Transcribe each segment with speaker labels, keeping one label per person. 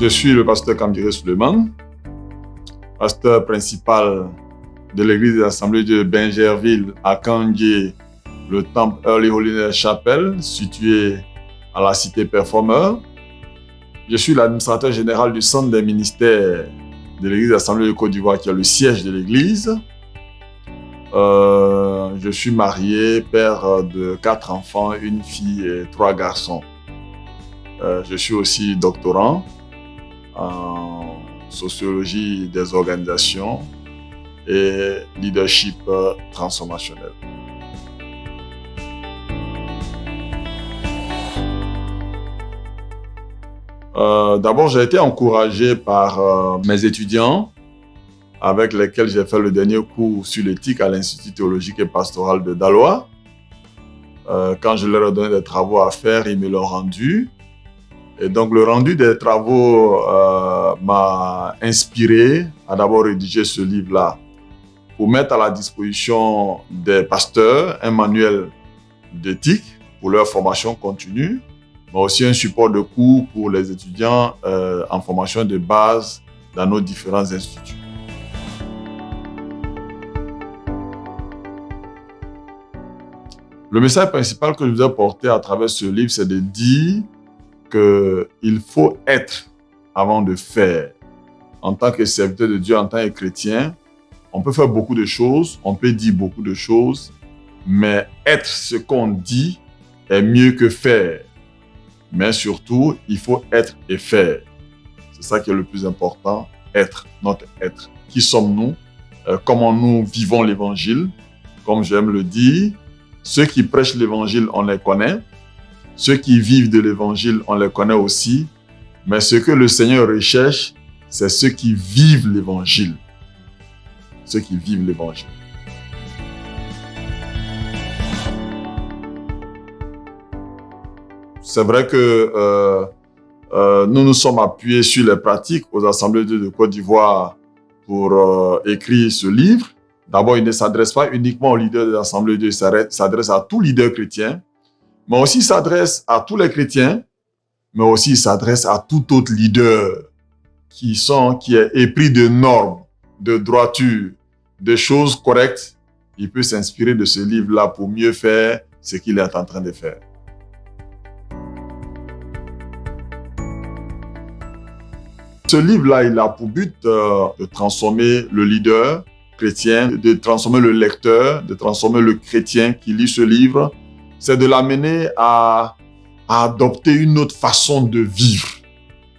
Speaker 1: Je suis le pasteur Kamdiré Suleiman, pasteur principal de l'église des Assemblées de Bingerville à Kandjé, le temple Early Holiness Chapel, situé à la cité Performeur. Je suis l'administrateur général du centre des ministères de l'église des Assemblées de Côte d'Ivoire, qui est le siège de l'église. Je suis marié, père de 4 enfants, une fille et 3 garçons. Je suis aussi doctorant en sociologie des organisations et leadership transformationnel. D'abord, j'ai été encouragé par mes étudiants avec lesquels j'ai fait le dernier cours sur l'éthique à l'Institut théologique et pastoral de Daloa. Quand je leur ai donné des travaux à faire, ils me l'ont rendu. Et donc, le rendu des travaux m'a inspiré à d'abord rédiger ce livre-là pour mettre à la disposition des pasteurs un manuel d'éthique pour leur formation continue, mais aussi un support de cours pour les étudiants en formation de base dans nos différents instituts. Le message principal que je vous ai porté à travers ce livre, c'est de dire qu'il faut être avant de faire. En tant que serviteur de Dieu, en tant que chrétien, on peut faire beaucoup de choses, on peut dire beaucoup de choses, mais être ce qu'on dit est mieux que faire. Mais surtout, il faut être et faire. C'est ça qui est le plus important, être, notre être. Qui sommes-nous? Comment nous vivons l'évangile? Comme j'aime le dire, ceux qui prêchent l'évangile, on les connaît. Ceux qui vivent de l'évangile, on les connaît aussi. Mais ce que le Seigneur recherche, c'est ceux qui vivent l'évangile. Ceux qui vivent l'évangile. C'est vrai que nous nous sommes appuyés sur les pratiques aux Assemblées de Côte d'Ivoire pour écrire ce livre. D'abord, il ne s'adresse pas uniquement aux leaders des Assemblées de Dieu, il s'adresse à tous leaders chrétiens, mais aussi il s'adresse à tous les chrétiens, mais aussi il s'adresse à tout autre leader qui est épris de normes, de droiture, de choses correctes. Il peut s'inspirer de ce livre-là pour mieux faire ce qu'il est en train de faire. Ce livre-là, il a pour but de transformer le leader chrétien, de transformer le lecteur, de transformer le chrétien qui lit ce livre. C'est de l'amener à adopter une autre façon de vivre.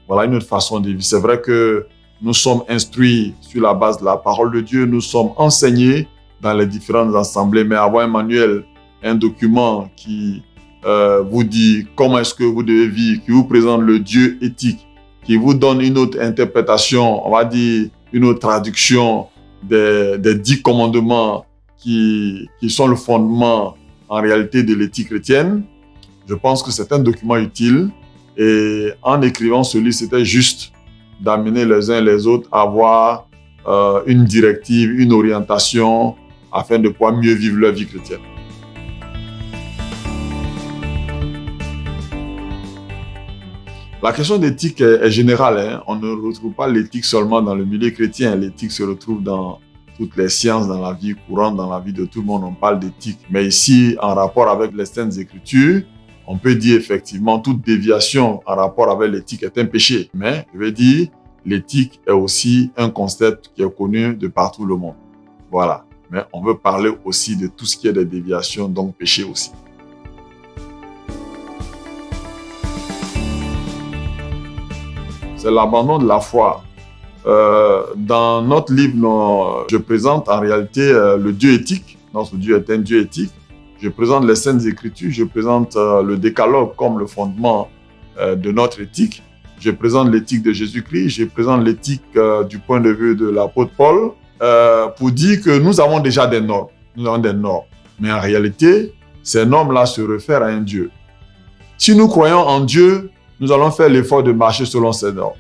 Speaker 1: Voilà, une autre façon de vivre. C'est vrai que nous sommes instruits sur la base de la parole de Dieu, nous sommes enseignés dans les différentes assemblées, mais avoir un manuel, un document qui vous dit comment est-ce que vous devez vivre, qui vous présente le Dieu éthique, qui vous donne une autre interprétation, on va dire une autre traduction des 10 commandements qui sont le fondement en réalité de l'éthique chrétienne. Je pense que c'est un document utile et en écrivant ce livre, c'était juste d'amener les uns et les autres à avoir une directive, une orientation afin de pouvoir mieux vivre leur vie chrétienne. La question d'éthique est générale, hein. On ne retrouve pas l'éthique seulement dans le milieu chrétien. L'éthique se retrouve dans toutes les sciences, dans la vie courante, dans la vie de tout le monde. On parle d'éthique. Mais ici, en rapport avec les Saintes Écritures, on peut dire effectivement toute déviation en rapport avec l'éthique est un péché. Mais je veux dire, l'éthique est aussi un concept qui est connu de partout le monde. Voilà. Mais on veut parler aussi de tout ce qui est des déviations, donc péché aussi. C'est l'abandon de la foi. Dans notre livre, je présente en réalité le Dieu éthique. Notre Dieu est un Dieu éthique. Je présente les Saintes Écritures, je présente le décalogue comme le fondement de notre éthique. Je présente l'éthique de Jésus-Christ, je présente l'éthique du point de vue de l'apôtre Paul pour dire que nous avons déjà des normes. Nous avons des normes. Mais en réalité, ces normes-là se réfèrent à un Dieu. Si nous croyons en Dieu, nous allons faire l'effort de marcher selon ces normes.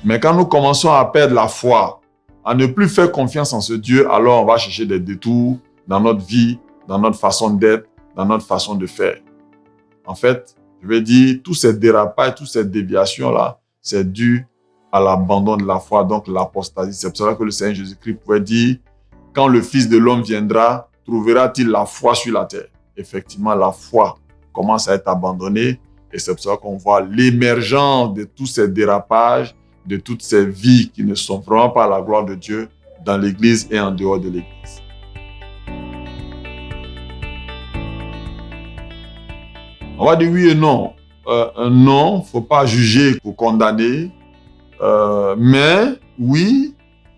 Speaker 1: Mais quand nous commençons à perdre la foi, à ne plus faire confiance en ce Dieu, alors on va chercher des détours dans notre vie, dans notre façon d'être, dans notre façon de faire. En fait, je vais dire, tous ces dérapages, toutes ces déviations-là, c'est dû à l'abandon de la foi, donc l'apostasie. C'est pour cela que le Seigneur Jésus-Christ pouvait dire, quand le Fils de l'homme viendra, trouvera-t-il la foi sur la terre? Effectivement, la foi commence à être abandonnée et c'est pour ça qu'on voit l'émergence de tous ces dérapages, de toutes ces vies qui ne sont vraiment pas à la gloire de Dieu dans l'Église et en dehors de l'Église. On va dire oui et non. Non, il ne faut pas juger pour condamner. Mais oui,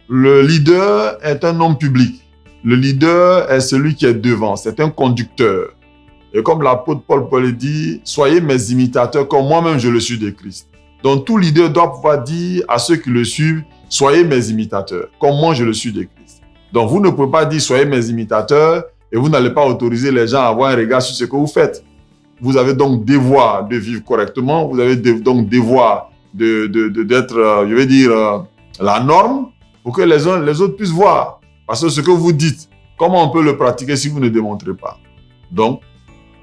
Speaker 1: le leader est un homme public. Le leader est celui qui est devant, c'est un conducteur. Et comme l'apôtre Paul le dit, soyez mes imitateurs comme moi-même je le suis de Christ. Donc tout leader doit pouvoir dire à ceux qui le suivent, soyez mes imitateurs comme moi je le suis de Christ. Donc vous ne pouvez pas dire soyez mes imitateurs et vous n'allez pas autoriser les gens à avoir un regard sur ce que vous faites. Vous avez donc devoir de vivre correctement, vous avez donc devoir d'être, je vais dire, la norme pour que les autres puissent voir. Parce que ce que vous dites, comment on peut le pratiquer si vous ne démontrez pas? Donc,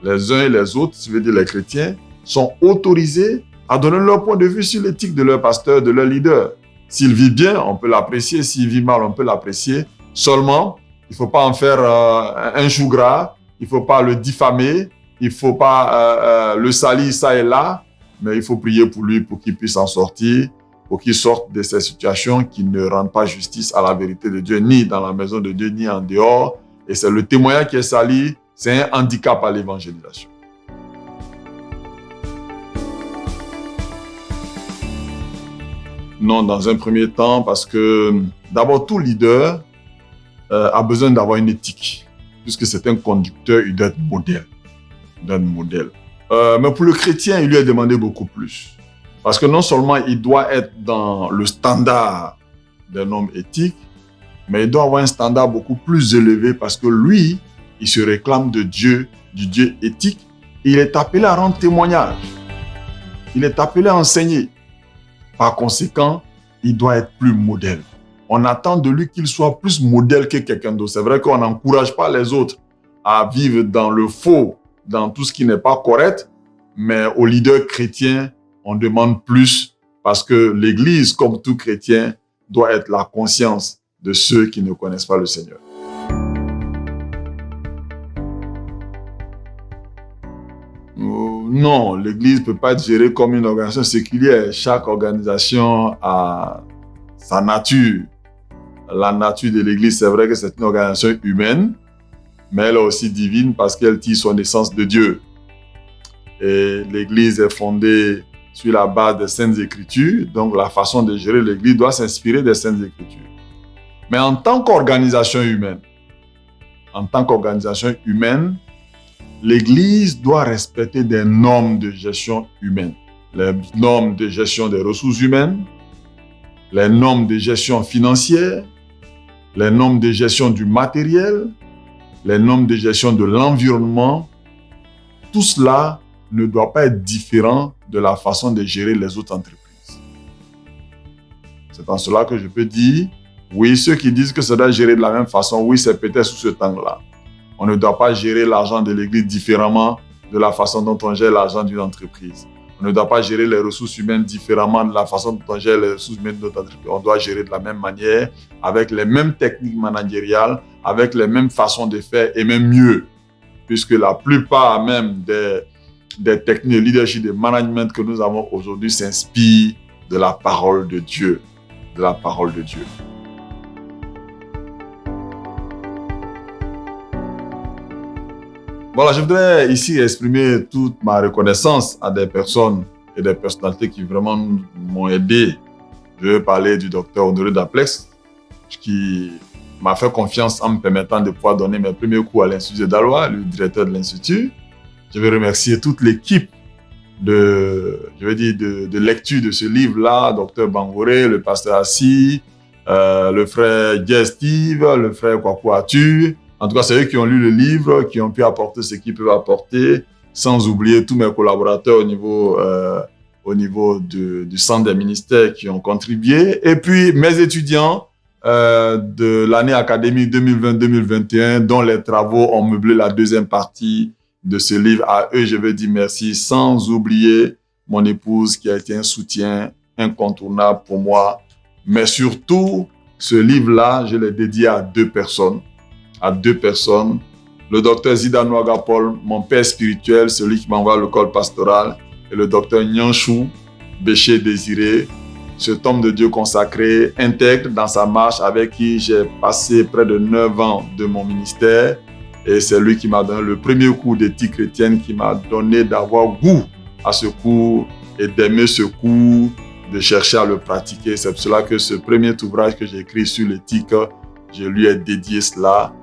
Speaker 1: les uns et les autres, je veux dire les chrétiens, sont autorisés à donner leur point de vue sur l'éthique de leur pasteur, de leur leader. S'il vit bien, on peut l'apprécier. S'il vit mal, on peut l'apprécier. Seulement, il ne faut pas en faire un chou gras. Il ne faut pas le diffamer. Il ne faut pas le salir ça et là. Mais il faut prier pour lui pour qu'il puisse en sortir, pour qu'il sorte de ces situations qui ne rendent pas justice à la vérité de Dieu, ni dans la maison de Dieu, ni en dehors. Et c'est le témoignage qui est sali. C'est un handicap à l'évangélisation. Non, dans un premier temps, parce que d'abord, tout leader a besoin d'avoir une éthique. Puisque c'est un conducteur, il doit être modèle. Mais pour le chrétien, il lui est demandé beaucoup plus. Parce que non seulement il doit être dans le standard d'un homme éthique, mais il doit avoir un standard beaucoup plus élevé parce que lui, il se réclame de Dieu, du Dieu éthique. Et il est appelé à rendre témoignage. Il est appelé à enseigner. Par conséquent, il doit être plus modèle. On attend de lui qu'il soit plus modèle que quelqu'un d'autre. C'est vrai qu'on n'encourage pas les autres à vivre dans le faux, dans tout ce qui n'est pas correct, mais aux leaders chrétiens, on demande plus parce que l'Église, comme tout chrétien, doit être la conscience de ceux qui ne connaissent pas le Seigneur. Non, l'Église ne peut pas être gérée comme une organisation séculière. Chaque organisation a sa nature. La nature de l'Église, c'est vrai que c'est une organisation humaine, mais elle est aussi divine parce qu'elle tire son essence de Dieu. Et l'Église est fondée sur la base des Saintes Écritures, donc la façon de gérer l'Église doit s'inspirer des Saintes Écritures. Mais en tant qu'organisation humaine, l'Église doit respecter des normes de gestion humaine. Les normes de gestion des ressources humaines, les normes de gestion financière, les normes de gestion du matériel, les normes de gestion de l'environnement. Tout cela ne doit pas être différent de la façon de gérer les autres entreprises. C'est en cela que je peux dire, oui, ceux qui disent que ça doit gérer de la même façon, oui, c'est peut-être sous ce temps-là. On ne doit pas gérer l'argent de l'Église différemment de la façon dont on gère l'argent d'une entreprise. On ne doit pas gérer les ressources humaines différemment de la façon dont on gère les ressources humaines de notre entreprise. On doit gérer de la même manière, avec les mêmes techniques managériales, avec les mêmes façons de faire et même mieux. Puisque la plupart même des techniques de leadership, de management que nous avons aujourd'hui s'inspirent de la parole de Dieu. De la parole de Dieu. Voilà, je voudrais ici exprimer toute ma reconnaissance à des personnes et des personnalités qui vraiment m'ont aidé. Je veux parler du docteur Honoré Daplex, qui m'a fait confiance en me permettant de pouvoir donner mes premiers cours à l'Institut de Daloa, le directeur de l'Institut. Je veux remercier toute l'équipe de lecture de ce livre-là, docteur Bangoré, le pasteur Assis, le frère Jay Steve, le frère Kwaku Atu. En tout cas, c'est eux qui ont lu le livre, qui ont pu apporter ce qu'ils peuvent apporter, sans oublier tous mes collaborateurs au niveau du centre des ministères qui ont contribué. Et puis, mes étudiants de l'année académique 2020-2021, dont les travaux ont meublé la deuxième partie de ce livre. À eux, je veux dire merci, sans oublier mon épouse qui a été un soutien incontournable pour moi. Mais surtout, ce livre-là, je l'ai dédié à deux personnes. Le docteur Zida Nouagapol, mon père spirituel, celui qui m'envoie à l'école pastorale, et le docteur Nyanchou Béché Désiré, cet homme de Dieu consacré, intègre dans sa marche, avec qui j'ai passé près de 9 ans de mon ministère. Et c'est lui qui m'a donné le premier cours d'éthique chrétienne, qui m'a donné d'avoir goût à ce cours et d'aimer ce cours, de chercher à le pratiquer. C'est pour cela que ce premier ouvrage que j'ai écrit sur l'éthique, je lui ai dédié cela.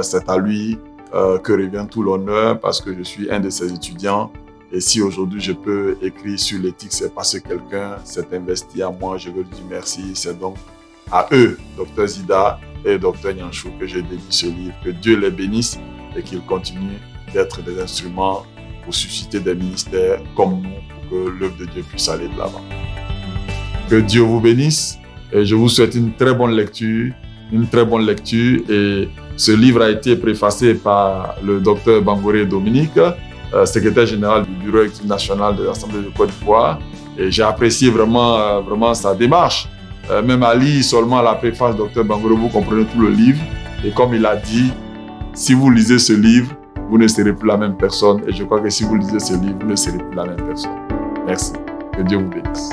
Speaker 1: C'est à lui que revient tout l'honneur, parce que je suis un de ses étudiants. Et si aujourd'hui je peux écrire sur l'éthique, c'est parce que quelqu'un s'est investi à moi. Je veux lui dire merci. C'est donc à eux, Dr Zida et Dr Nyanchou, que j'ai dédié ce livre. Que Dieu les bénisse et qu'ils continuent d'être des instruments pour susciter des ministères comme nous, pour que l'œuvre de Dieu puisse aller de l'avant. Que Dieu vous bénisse et je vous souhaite une très bonne lecture. Et ce livre a été préfacé par le docteur Bangouré Dominique, secrétaire général du Bureau national de l'Assemblée de Côte d'Ivoire. Et j'ai apprécié vraiment sa démarche. Même à lire seulement la préface du docteur Bangouré, vous comprenez tout le livre. Et comme il a dit, si vous lisez ce livre, vous ne serez plus la même personne. Et je crois que si vous lisez ce livre, vous ne serez plus la même personne. Merci. Que Dieu vous bénisse.